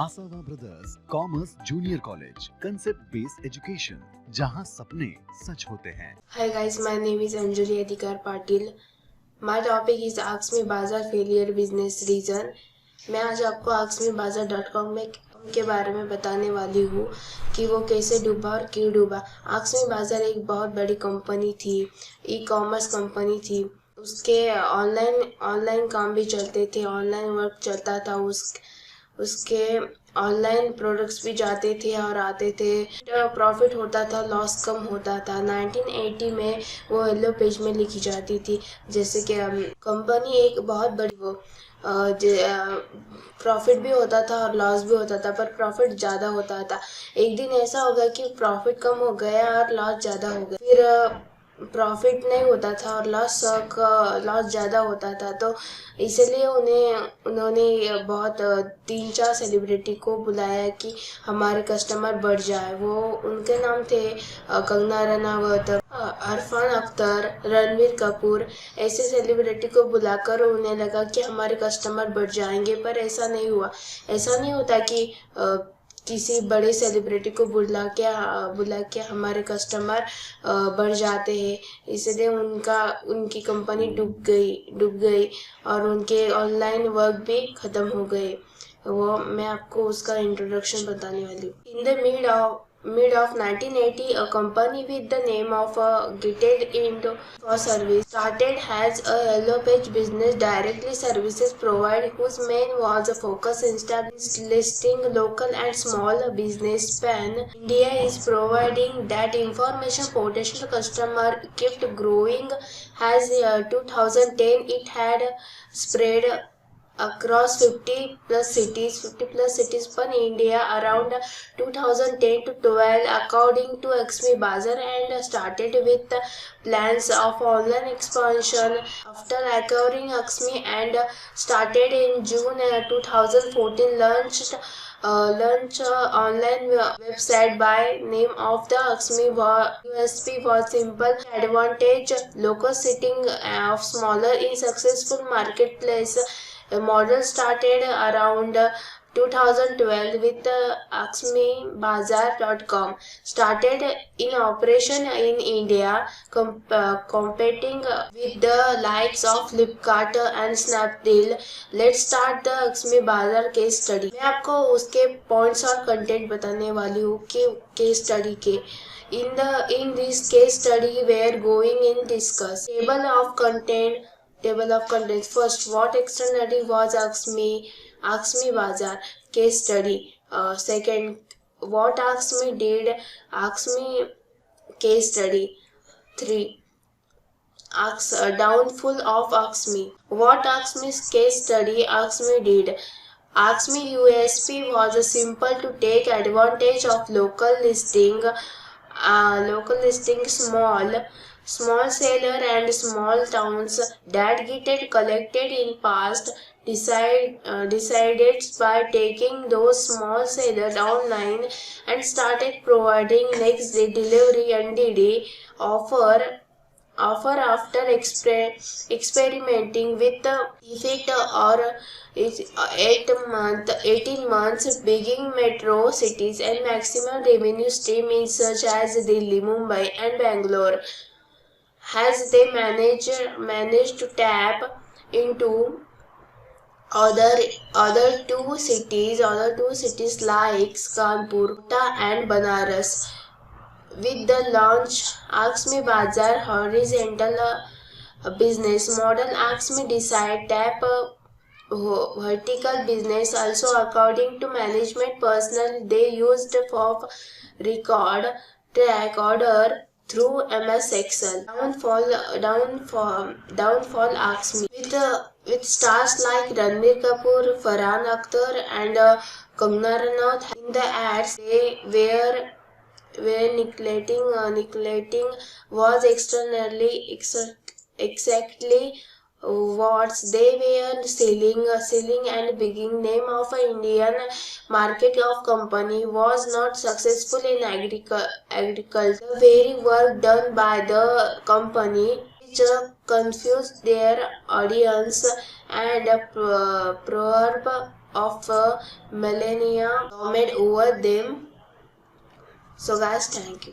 आसावा brothers commerce junior college, concept based education, जहां सपने सच होते हैं। Hi guys, my name is Anjali Adhikar Patil. My topic is Ask Me Bazaar Failure Business Reason. मैं आज आपको askmebazaar.com में के बारे में बताने वाली हूँ कि वो कैसे डूबा और क्यों डूबा। आस्क मी बाजार एक बहुत बड़ी कंपनी थी, ई कॉमर्स कंपनी थी। उसके ऑनलाइन काम भी चलते थे, ऑनलाइन वर्क चलता था। उसके ऑनलाइन प्रोडक्ट्स भी जाते थे और आते थे। प्रॉफिट होता था, लॉस कम होता था। 1980 में वो येलो पेज में लिखी जाती थी, जैसे कि कंपनी एक बहुत बड़ी वो प्रॉफिट भी होता था और लॉस भी होता था, पर प्रॉफिट ज़्यादा होता था। एक दिन ऐसा होगा कि प्रॉफिट कम हो गया और लॉस ज़्यादा हो गया। फिर प्रॉफिट नहीं होता था और लॉस ज़्यादा होता था, तो इसलिए उन्होंने बहुत 3-4 सेलिब्रिटी को बुलाया कि हमारे कस्टमर बढ़ जाए। वो उनके नाम थे कंगना रनावत, अरफान अख्तर, रणबीर कपूर। ऐसे सेलिब्रिटी को बुलाकर उन्हें लगा कि हमारे कस्टमर बढ़ जाएंगे, पर ऐसा नहीं हुआ। ऐसा नहीं होता कि किसी बड़े सेलिब्रिटी को बुला के हमारे कस्टमर बढ़ जाते हैं। इसलिए उनकी कंपनी डूब गई और उनके ऑनलाइन वर्क भी खत्म हो गए। वो मैं आपको उसका इंट्रोडक्शन बताने वाली हूँ। In the mid of 1980, a company with the name of Gitted Indo for Service started as a yellow page business directly services provider whose main was a focus instead listing local and small business pan. India is providing that information potential customer kept growing. As 2010, it had spread across 50 plus cities pan India around 2010 to 12, according to Akshmi Bazar, and started with plans of online expansion. After acquiring Akshmi and started in June 2014, launch online website by name of the Akshmi. USP was simple advantage, local sitting of smaller in successful marketplace. The model started around 2012 with AskMeBazaar.com started in operation in India, competing with the likes of Flipkart and Snapdeal. Let's start the AskMe Bazaar case study. मैं आपको उसके points और content बताने वाली हूँ कि case study के। In this case study, we are going in discuss table of contents. First, what externally was Ask Me Bazaar case study. Second, what Ask Me did, Ask Me case study. 3. Downfall of Ask Me. What Ask Me case study Ask Me did. Ask Me USP was a simple to take advantage of local listing, small seller and small towns that get collected in past. Decided by taking those small sellers online and started providing next day delivery and NDD offer after experimenting with the effect or 18 months, beginning metro cities and maximum revenue stream in such as Delhi, Mumbai and Bangalore. As they managed to tap into other two cities like Kanpur, Kota and Banaras. With the launch Ask Me Bazaar horizontal business model, Ask Me decide tap vertical business also according to management personnel they used for record, track, order through MS Excel. Downfall Ask Me. With stars like Ranbir Kapoor, Farhan Akhtar and Kangana Ranaut in the ads, they were neglecting was exactly what they were selling and beginning name of an Indian market of company was not successful in agriculture. The very work done by the company which confused their audience and proverb of millennia dominate over them. So guys, thank you.